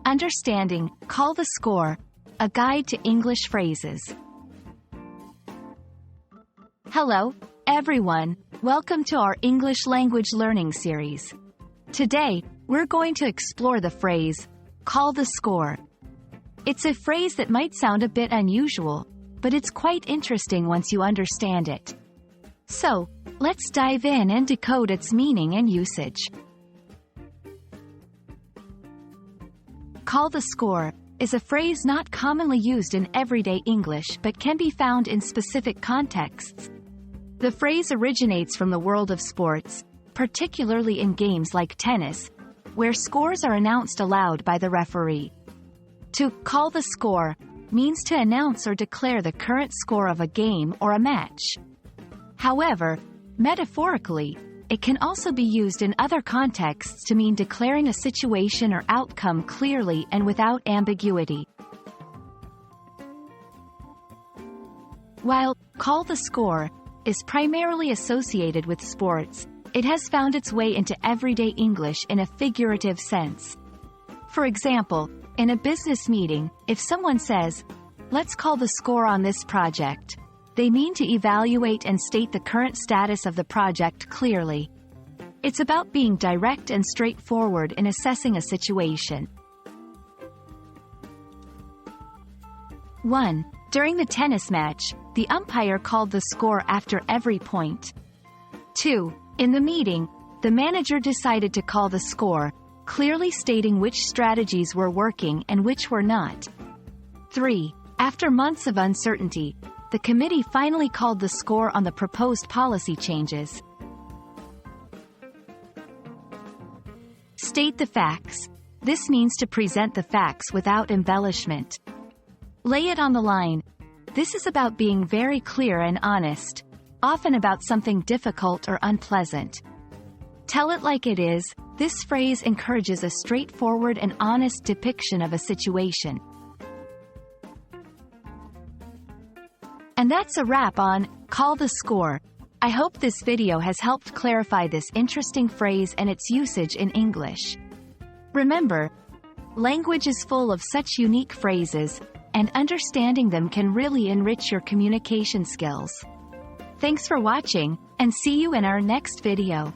Understanding, call the score, a guide to English phrases. Hello, everyone. Welcome to our English language learning series. Today, we're going to explore the phrase, call the score. It's a phrase that might sound a bit unusual, but it's quite interesting once you understand it. So, let's dive in and decode its meaning and usage. Call the score is a phrase not commonly used in everyday English but can be found in specific contexts. The phrase originates from the world of sports, particularly in games like tennis, where scores are announced aloud by the referee. To call the score means to announce or declare the current score of a game or a match. However, metaphorically, it can also be used in other contexts to mean declaring a situation or outcome clearly and without ambiguity. While call the score is primarily associated with sports, it has found its way into everyday English in a figurative sense. For example, in a business meeting, if someone says, "Let's call the score on this project," they mean to evaluate and state the current status of the project clearly. It's about being direct and straightforward in assessing a situation. 1. During the tennis match, the umpire called the score after every point. 2. In the meeting, the manager decided to call the score, clearly stating which strategies were working and which were not. 3. After months of uncertainty, the committee finally called the score on the proposed policy changes. State the facts. This means to present the facts without embellishment. Lay it on the line. This is about being very clear and honest, often about something difficult or unpleasant. Tell it like it is. This phrase encourages a straightforward and honest depiction of a situation. And that's a wrap on Call the Score. I hope this video has helped clarify this interesting phrase and its usage in English. Remember, language is full of such unique phrases, and understanding them can really enrich your communication skills. Thanks for watching, and see you in our next video.